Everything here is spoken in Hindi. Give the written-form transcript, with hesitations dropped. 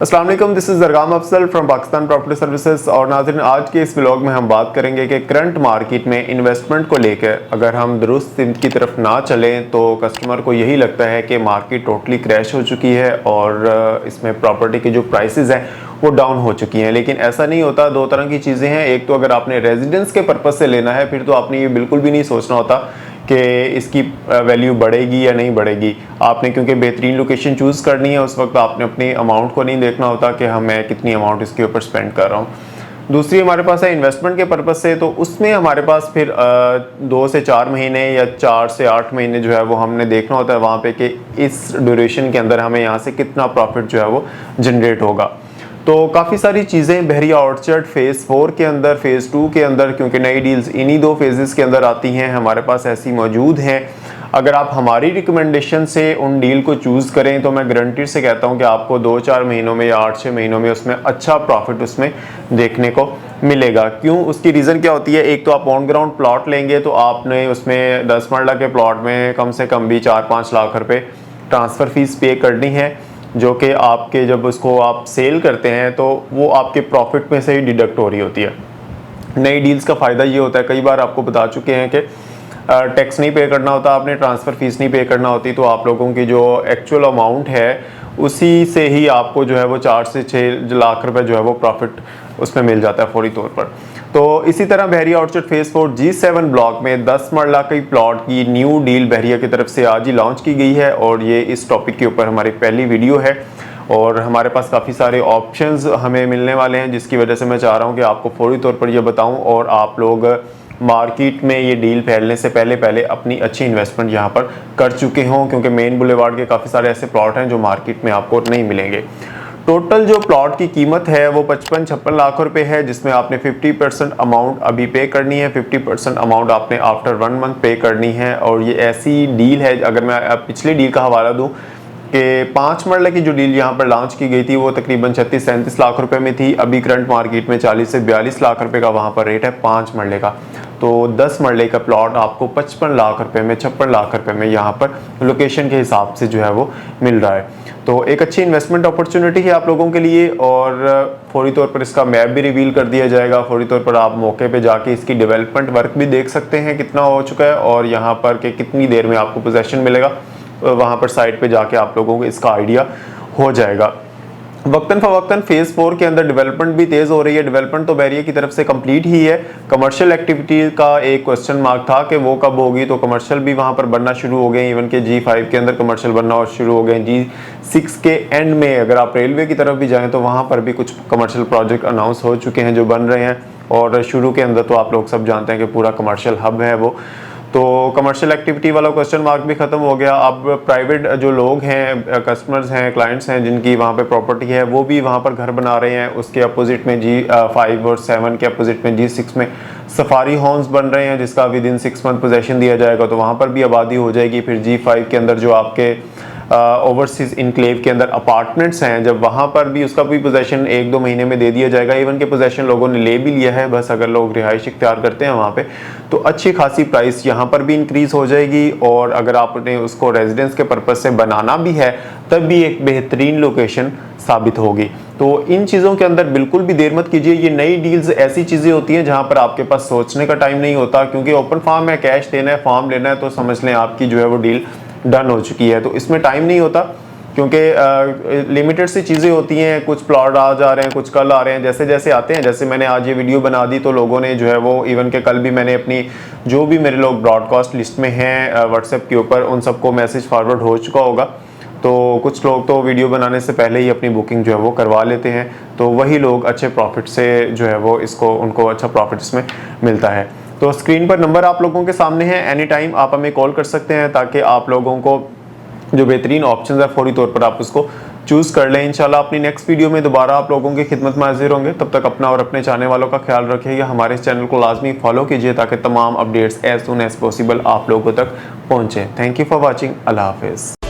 अस्सलाम वालेकुम, this is Zargham Afzal from Pakistan property services. और नाज़रीन, आज के इस व्लॉग में हम बात करेंगे कि करंट मार्केट में इन्वेस्टमेंट को लेकर अगर हम दुरुस्त सिमत की तरफ ना चलें तो कस्टमर को यही लगता है कि मार्केट टोटली क्रैश हो चुकी है और इसमें प्रॉपर्टी की जो प्राइसेस हैं वो डाउन हो चुकी हैं। लेकिन ऐसा नहीं होता। दो तरह की चीज़ें हैं। एक तो अगर आपने रेजिडेंस के पर्पज़ से लेना है फिर तो आपने ये बिल्कुल भी नहीं सोचना होता कि इसकी वैल्यू बढ़ेगी या नहीं बढ़ेगी। आपने क्योंकि बेहतरीन लोकेशन चूज़ करनी है, उस वक्त आपने अपनी अमाउंट को नहीं देखना होता कि मैं कितनी अमाउंट इसके ऊपर स्पेंड कर रहा हूँ। दूसरी हमारे पास है इन्वेस्टमेंट के पर्पज़ से, तो उसमें हमारे पास फिर 2 से 4 महीने या 4 से 8 महीने जो है वो हमने देखना होता है वहाँ पे कि इस ड्यूरेशन के अंदर हमें यहाँ से कितना प्रॉफिट जो है वो जनरेट होगा। तो काफ़ी सारी चीज़ें बहरिया ऑर्चर्ड फेज़ 4 के अंदर, फेज़ 2 के अंदर, क्योंकि नई डील्स इन्हीं 2 फेजेस के अंदर आती हैं, हमारे पास ऐसी मौजूद हैं। अगर आप हमारी रिकमेंडेशन से उन डील को चूज़ करें तो मैं गारंटी से कहता हूं कि आपको 2-4 महीनों में या 8-6 महीनों में उसमें अच्छा प्रॉफिट उसमें देखने को मिलेगा। क्यों? उसकी रीज़न क्या होती है? एक तो आप ऑन ग्राउंड प्लॉट लेंगे तो आपने उसमें 10 मरला के प्लॉट में कम से कम भी 4-5 लाख रुपये ट्रांसफ़र फ़ीस पे करनी है, जो कि आपके जब उसको आप सेल करते हैं तो वो आपके प्रॉफिट में से ही डिडक्ट हो रही होती है। नई डील्स का फ़ायदा ये होता है, कई बार आपको बता चुके हैं कि टैक्स नहीं पे करना होता, आपने ट्रांसफ़र फ़ीस नहीं पे करना होती, तो आप लोगों की जो एक्चुअल अमाउंट है उसी से ही आपको जो है वो 4 से 6 लाख रुपए जो है वो प्रॉफिट उसमें मिल जाता है फौरी तौर पर। तो इसी तरह बहरिया ऑर्चर्ड फेज़ 4 G7 ब्लॉक में 10 मरला की प्लॉट की न्यू डील बहरिया की तरफ से आज ही लॉन्च की गई है और ये इस टॉपिक के ऊपर हमारी पहली वीडियो है और हमारे पास काफ़ी सारे ऑप्शंस हमें मिलने वाले हैं, जिसकी वजह से मैं चाह रहा हूँ कि आपको फौरी तौर पर ये बताऊँ और आप लोग मार्केट में ये डील फैलने से पहले अपनी अच्छी इन्वेस्टमेंट यहाँ पर कर चुके हों, क्योंकि मेन बुलेवार्ड के काफ़ी सारे ऐसे प्लॉट हैं जो मार्केट में आपको नहीं मिलेंगे। टोटल जो प्लॉट की कीमत है वो 55-56 लाख रुपए है, जिसमें आपने 50% अमाउंट अभी पे करनी है, 50% अमाउंट आपने आफ्टर 1 मंथ पे करनी है। और ये ऐसी डील है, अगर मैं पिछली डील का हवाला दूं कि 5 मरले की जो डील यहाँ पर लॉन्च की गई थी वो तकरीबन 36-37 लाख रुपए में थी। अभी करंट मार्केट में 40 से 42 लाख रुपए का वहाँ पर रेट है 5 मरले का। तो 10 मरले का प्लॉट आपको 55 लाख रुपए में, 56 लाख रुपए में यहाँ पर लोकेशन के हिसाब से जो है वो मिल रहा है। तो एक अच्छी इन्वेस्टमेंट अपॉर्चुनिटी है आप लोगों के लिए और फौरी तौर पर इसका मैप भी रिवील कर दिया जाएगा। फौरी तौर पर आप मौके पे जाके इसकी डेवलपमेंट वर्क भी देख सकते हैं कितना हो चुका है और यहाँ पर के कितनी देर में आपको पोजेशन मिलेगा, वहाँ पर साइट पे जाके आप लोगों को इसका आइडिया हो जाएगा। वक्तन फवक्तन फेज़ 4 के अंदर डेवलपमेंट भी तेज़ हो रही है। डेवलपमेंट तो बहरिया की तरफ से कंप्लीट ही है। कमर्शियल एक्टिविटी का एक क्वेश्चन मार्क था कि वो कब होगी, तो कमर्शियल भी वहाँ पर बनना शुरू हो गए। इवन के G5 के अंदर कमर्शियल बनना शुरू हो गए। G6 के एंड में अगर आप रेलवे की तरफ भी जाएँ तो वहाँ पर भी कुछ कमर्शियल प्रोजेक्ट अनाउंस हो चुके हैं जो बन रहे हैं। और शुरू के अंदर तो आप लोग सब जानते हैं कि पूरा कमर्शियल हब है वो। तो कमर्शियल एक्टिविटी वाला क्वेश्चन मार्क भी ख़त्म हो गया। अब प्राइवेट जो लोग हैं, कस्टमर्स हैं, क्लाइंट्स हैं जिनकी वहाँ पे प्रॉपर्टी है, वो भी वहाँ पर घर बना रहे हैं। उसके अपोजिट में G5 और 7 के अपोजिट में G6 में सफारी होम्स बन रहे हैं, जिसका विद इन 6 मंथ पोजेशन दिया जाएगा, तो वहाँ पर भी आबादी हो जाएगी। फिर G5 के अंदर जो आपके ओवरसीज इनक्लेव के अंदर अपार्टमेंट्स हैं, जब वहाँ पर भी उसका भी पोजेशन 1-2 महीने में दे दिया जाएगा। इवन के पोजेशन लोगों ने ले भी लिया है, बस अगर लोग रिहाइश इख्तियार करते हैं वहाँ पे तो अच्छी खासी प्राइस यहाँ पर भी इंक्रीज हो जाएगी। और अगर आपने उसको रेजिडेंस के पर्पज़ से बनाना भी है तब भी एक बेहतरीन लोकेशन साबित होगी। तो इन चीज़ों के अंदर बिल्कुल भी देर मत कीजिए। ये नई डील्स ऐसी चीज़ें होती हैं जहाँ पर आपके पास सोचने का टाइम नहीं होता, क्योंकि ओपन फार्म है, कैश देना है, फॉर्म लेना है, तो समझ लें आपकी जो है वो डील डन हो चुकी है। तो इसमें टाइम नहीं होता, क्योंकि लिमिटेड सी चीज़ें होती हैं। कुछ प्लॉट आज आ रहे हैं, कुछ कल आ रहे हैं, जैसे जैसे आते हैं। जैसे मैंने आज ये वीडियो बना दी तो लोगों ने जो है वो इवन के कल भी मैंने अपनी जो भी मेरे लोग ब्रॉडकास्ट लिस्ट में हैं व्हाट्सएप के ऊपर, उन सबको मैसेज फॉरवर्ड हो चुका होगा। तो कुछ लोग तो वीडियो बनाने से पहले ही अपनी बुकिंग जो है वो करवा लेते हैं, तो वही लोग अच्छे प्रॉफिट से जो है वो उनको अच्छा प्रॉफिट इसमें मिलता है। तो स्क्रीन पर नंबर आप लोगों के सामने है, एनी टाइम आप हमें कॉल कर सकते हैं ताकि आप लोगों को जो बेहतरीन ऑप्शन है फौरी तौर पर आप उसको चूज़ कर लें। इंशाल्लाह अपनी नेक्स्ट वीडियो में दोबारा आप लोगों की खिदमत में हाजिर होंगे। तब तक अपना और अपने चाहने वालों का ख्याल रखिएगा। हमारे इस चैनल को लाजमी फॉलो कीजिए ताकि तमाम updates as soon as possible आप लोगों तक पहुँचें। Thank you for watching. अल्लाह हाफिज़।